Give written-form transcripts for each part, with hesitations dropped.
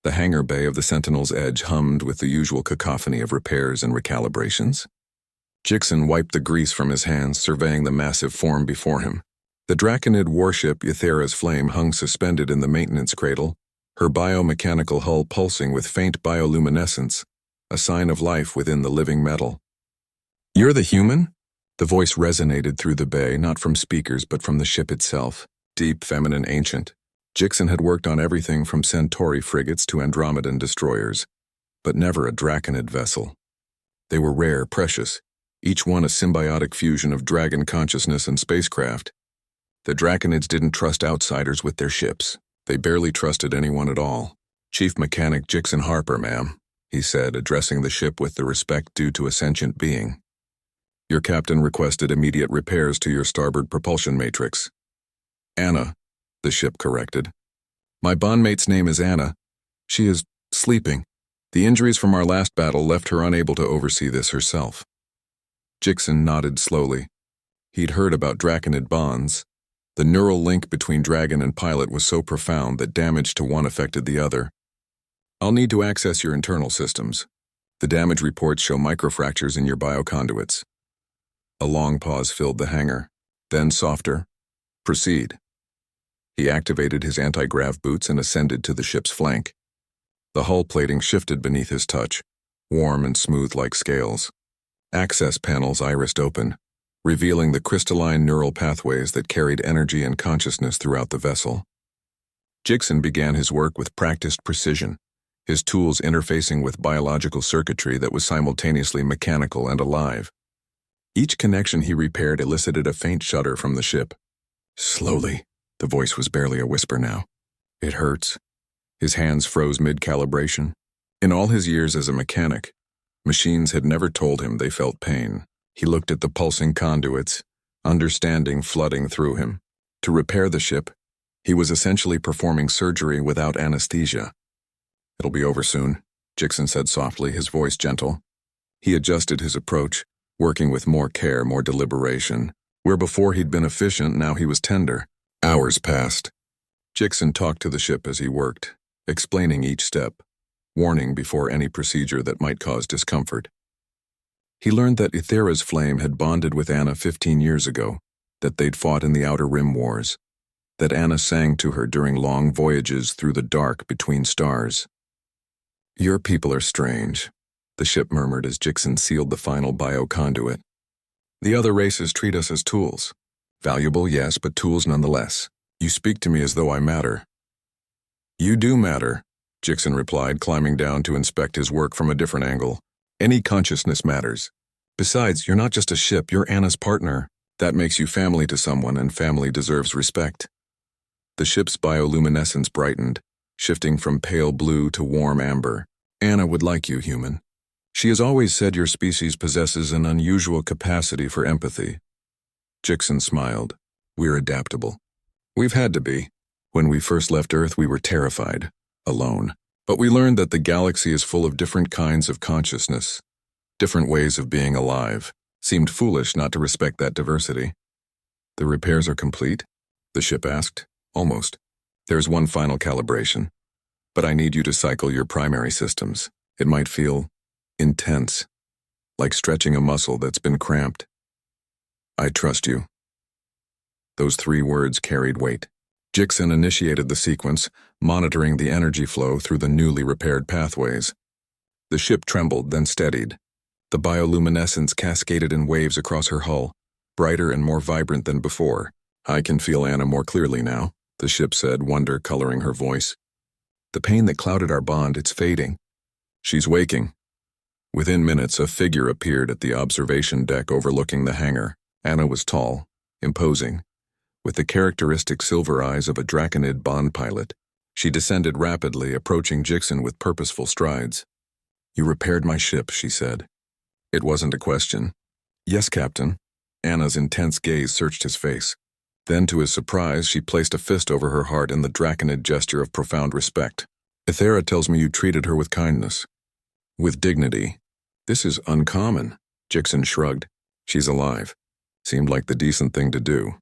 The hangar bay of the Sentinel's Edge hummed with the usual cacophony of repairs and recalibrations. Jixon wiped the grease from his hands, surveying the massive form before him. The Draconid warship Ethera's Flame hung suspended in the maintenance cradle, her biomechanical hull pulsing with faint bioluminescence, a sign of life within the living metal. "You're the human?" The voice resonated through the bay, not from speakers but from the ship itself, deep, feminine, ancient. Jixon had worked on everything from Centauri frigates to Andromedan destroyers, but never a Draconid vessel. They were rare, precious, each one a symbiotic fusion of dragon consciousness and spacecraft. The Draconids didn't trust outsiders with their ships. They barely trusted anyone at all. "Chief Mechanic Jixon Harper, ma'am," he said, addressing the ship with the respect due to a sentient being. "Your captain requested immediate repairs to your starboard propulsion matrix." "Anna," the ship corrected. "My bondmate's name is Anna. She is sleeping. The injuries from our last battle left her unable to oversee this herself." Jixon nodded slowly. He'd heard about Draconid bonds. The neural link between dragon and pilot was so profound that damage to one affected the other. "I'll need to access your internal systems. The damage reports show microfractures in your bioconduits." A long pause filled the hangar. Then softer, "Proceed." He activated his anti-grav boots and ascended to the ship's flank. The hull plating shifted beneath his touch, warm and smooth like scales. Access panels irised open, revealing the crystalline neural pathways that carried energy and consciousness throughout the vessel. Jixon began his work with practiced precision, his tools interfacing with biological circuitry that was simultaneously mechanical and alive. Each connection he repaired elicited a faint shudder from the ship. "Slowly," the voice was barely a whisper now. "It hurts." His hands froze mid-calibration. In all his years as a mechanic, machines had never told him they felt pain. He looked at the pulsing conduits, understanding flooding through him. To repair the ship, he was essentially performing surgery without anesthesia. "It'll be over soon," Jixon said softly, his voice gentle. He adjusted his approach, working with more care, more deliberation. Where before he'd been efficient, now he was tender. Hours passed. Jixon talked to the ship as he worked, explaining each step, warning before any procedure that might cause discomfort. He learned that Ethera's Flame had bonded with Anna 15 years ago, that they'd fought in the Outer Rim Wars, that Anna sang to her during long voyages through the dark between stars. "Your people are strange," the ship murmured as Jixon sealed the final bioconduit. "The other races treat us as tools. Valuable, yes, but tools nonetheless. You speak to me as though I matter." "You do matter," Jixon replied, climbing down to inspect his work from a different angle. "Any consciousness matters. Besides, you're not just a ship, you're Anna's partner. That makes you family to someone, and family deserves respect." The ship's bioluminescence brightened, shifting from pale blue to warm amber. "Anna would like you, human. She has always said your species possesses an unusual capacity for empathy." Jixon smiled. "We're adaptable. We've had to be. When we first left Earth, we were terrified, alone. But we learned that the galaxy is full of different kinds of consciousness, different ways of being alive. Seemed foolish not to respect that diversity." "The repairs are complete?" the ship asked. "Almost. There's one final calibration. But I need you to cycle your primary systems. It might feel intense, like stretching a muscle that's been cramped." "I trust you." Those 3 words carried weight. Jixon initiated the sequence, monitoring the energy flow through the newly repaired pathways. The ship trembled, then steadied. The bioluminescence cascaded in waves across her hull, brighter and more vibrant than before. "I can feel Anna more clearly now," the ship said, wonder coloring her voice. "The pain that clouded our bond, it's fading. She's waking." Within minutes, a figure appeared at the observation deck overlooking the hangar. Anna was tall, imposing, with the characteristic silver eyes of a Draconid bond pilot. She descended rapidly, approaching Jixon with purposeful strides. "You repaired my ship," she said. It wasn't a question. "Yes, Captain." Anna's intense gaze searched his face. Then, to his surprise, she placed a fist over her heart in the Draconid gesture of profound respect. "Ethera tells me you treated her with kindness. With dignity. This is uncommon." Jixon shrugged. "She's alive. Seemed like the decent thing to do."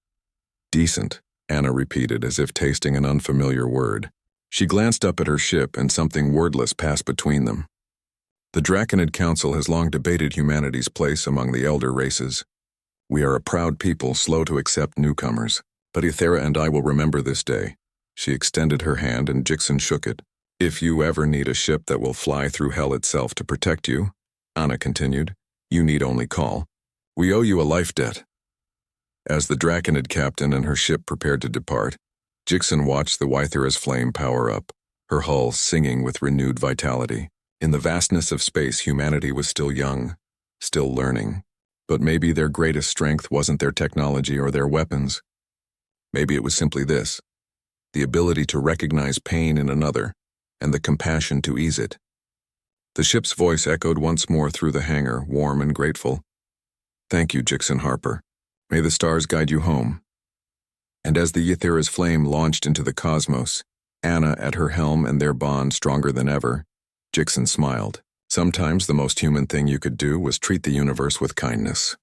"Decent," Anna repeated as if tasting an unfamiliar word. She glanced up at her ship and something wordless passed between them. The Draconid Council has long debated humanity's place among the elder races. We are a proud people slow to accept newcomers, but Ithera and I will remember this day. She extended her hand and Jixen shook it. If you ever need a ship that will fly through hell itself to protect you, Anna continued, you need only call. We owe you a life debt. As the Draconid captain and her ship prepared to depart, Jixen watched the Wythera's flame power up, her hull singing with renewed vitality. In the vastness of space, humanity was still young, still learning. But maybe their greatest strength wasn't their technology or their weapons. Maybe it was simply this: the ability to recognize pain in another, and the compassion to ease it. The ship's voice echoed once more through the hangar, warm and grateful. Thank you, Jixen Harper. May the stars guide you home. And as the Ithera's flame launched into the cosmos, Anna at her helm and their bond stronger than ever, Jixen smiled. Sometimes the most human thing you could do was treat the universe with kindness.